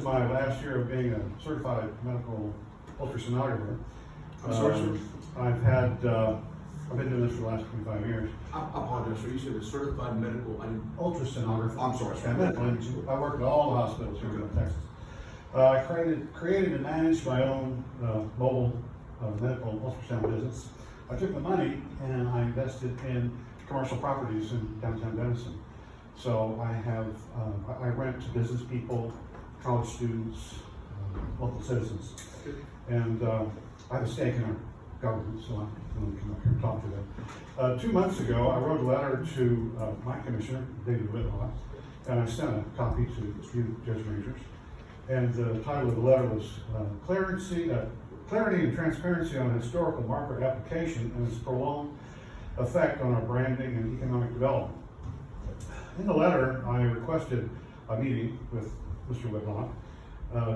is my last year of being a certified medical ultrasonographer. I'm sorry, sir? I've been doing this for the last 25 years. I apologize, sir. You said a certified medical. Ultrasonographer. I'm sorry, sir. Yeah, medical imaging. I work at all the hospitals here in Texas. I created and managed my own mobile medical ultrasound business. I took the money and I invested in commercial properties in downtown Denison. So I rent to business people, college students, local citizens. And I have a stake in our government, so I'm going to come up here and talk to them. 2 months ago, I wrote a letter to my commissioner, David Whitlaw, and I sent a copy to you, Judge Rangers. And the title of the letter was Clarity and Transparency on Historical Marker Application and its Prolonged Effect on Our Branding and Economic Development. In the letter, I requested a meeting with Mr. Whitlock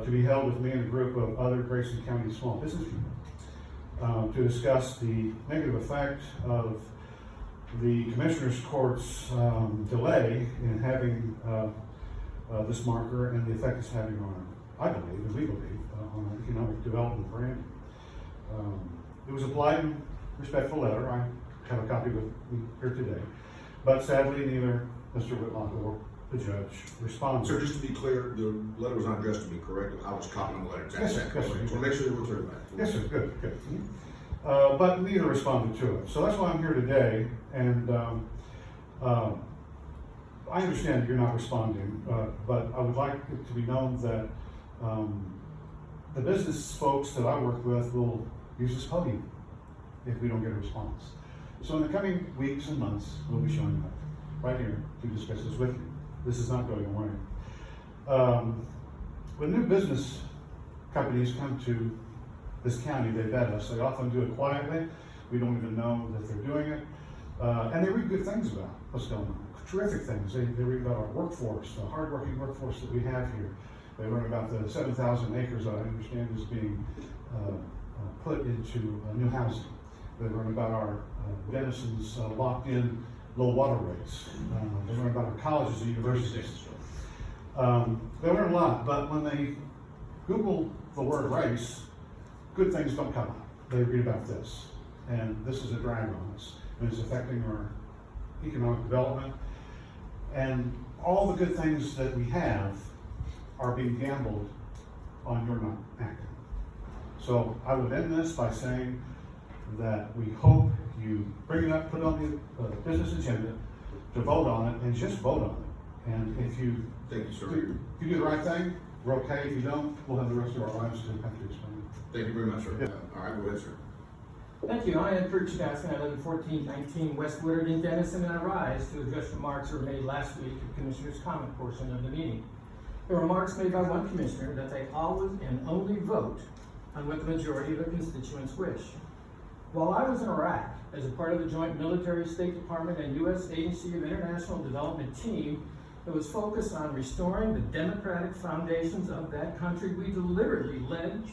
to be held with me and a group of other Grayson County small business people to discuss the negative effect of the Commissioner's Court's delay in having this marker and the effect it's having on, I believe, and we believe, on our economic development brand. It was a polite and respectful letter. I have a copy with me here today. But sadly, neither Mr. Whitlock or the judge responded. Sir, just to be clear, the letter was not addressed to me, correct? I was copying the letter. Yes, sir. Yes, sir. So make sure we're clear about it. Yes, sir. Good, good. But neither responded to it. So that's why I'm here today. And I understand that you're not responding, but I would like it to be known that the business folks that I work with will use this podium if we don't get a response. So in the coming weeks and months, we'll be showing up right here to discuss this with you. This is not going away. When new business companies come to this county, they vet us. They often do it quietly. We don't even know that they're doing it. And they read good things about what's going on. Terrific things. They read about our workforce, the hardworking workforce that we have here. They learn about the 7,000 acres that I understand is being put into new housing. They learn about our Denison's locked in low water rates. They learn about our colleges and universities. They learn a lot, but when they Google the word race, good things don't come up. They read about this, and this is a drag on us, and it's affecting our economic development. And all the good things that we have are being gambled on your not acting. So I would end this by saying that we hope you bring it up, put it on the business agenda to vote on it, and just vote on it. And if you Thank you, sir. do the right thing, we're okay. If you don't, we'll have the rest of our lives to have to explain it. Thank you very much, sir. Yeah. All right, go ahead, sir. Thank you. I am Kurt Chaskin. I live at 1419 West Woodard in Denison, and I rise to address remarks that were made last week at the Commissioner's comment portion of the meeting. The remarks made by one Commissioner that they always and only vote on what the majority of the constituents wish. While I was in Iraq as a part of the Joint Military, State Department, and U.S. Agency of International Development team that was focused on restoring the democratic foundations of that country, we deliberately led,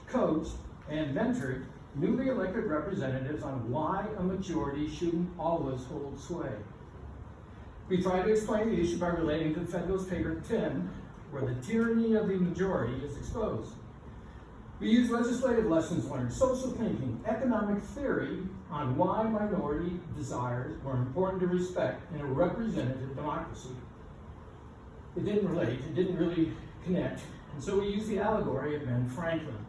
coached, and mentored newly elected representatives on why a majority shouldn't always hold sway. We tried to explain the issue by relating to the Federalist Paper 10, where the tyranny of the majority is exposed. We used legislative lessons learned, social thinking, economic theory on why minority desires were important to respect in a representative democracy. It didn't relate, it didn't really connect, and so we used the allegory of Ben Franklin,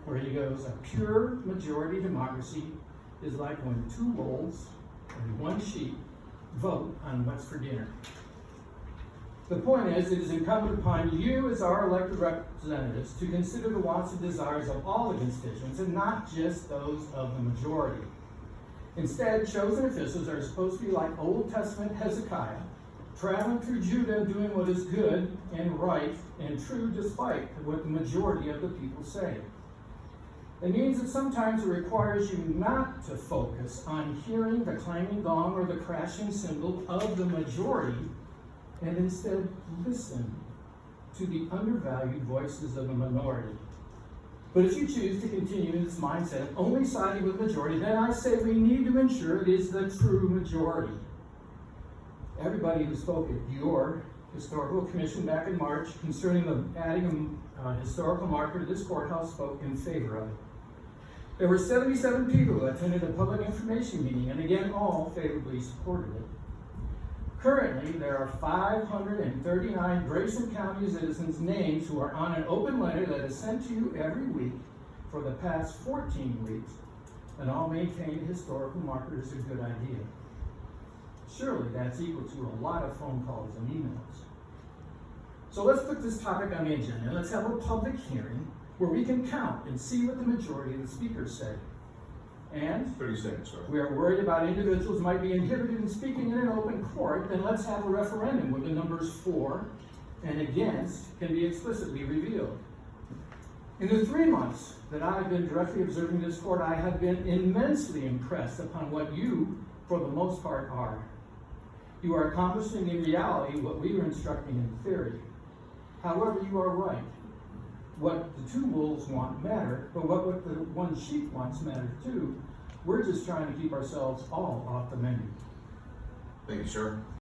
where he goes, a pure majority democracy is like when two wolves and one sheep vote on what's for dinner. The point is, it is incumbent upon you as our elected representatives to consider the wants and desires of all the constituents and not just those of the majority. Instead, chosen officials are supposed to be like Old Testament Hezekiah, traveling through Judah doing what is good and right and true despite what the majority of the people say. It means that sometimes it requires you not to focus on hearing the clanging gong or the crashing cymbal of the majority, and instead listen to the undervalued voices of the minority. But if you choose to continue in this mindset of only siding with the majority, then I say we need to ensure it is the true majority. Everybody who spoke at your Historical Commission back in March concerning the adding a historical marker to this courthouse spoke in favor of it. There were 77 people who attended the public information meeting, and again, all favorably supported it. Currently, there are 539 Grayson County citizens' names who are on an open letter that is sent to you every week for the past 14 weeks, and all maintain a historical marker is a good idea. Surely that's equal to a lot of phone calls and emails. So let's put this topic on the agenda and let's have a public hearing where we can count and see what the majority of the speakers say. And 30 seconds, sir. we are worried about individuals might be inhibited in speaking in an open court, then let's have a referendum where the numbers for and against can be explicitly revealed. In the 3 months that I've been directly observing this court, I have been immensely impressed upon what you, for the most part, are. You are accomplishing in reality what we were instructing in theory. However, you are right. What the two wolves want matter, but what the one sheep wants matter too. We're just trying to keep ourselves all off the menu. Thank you, sir.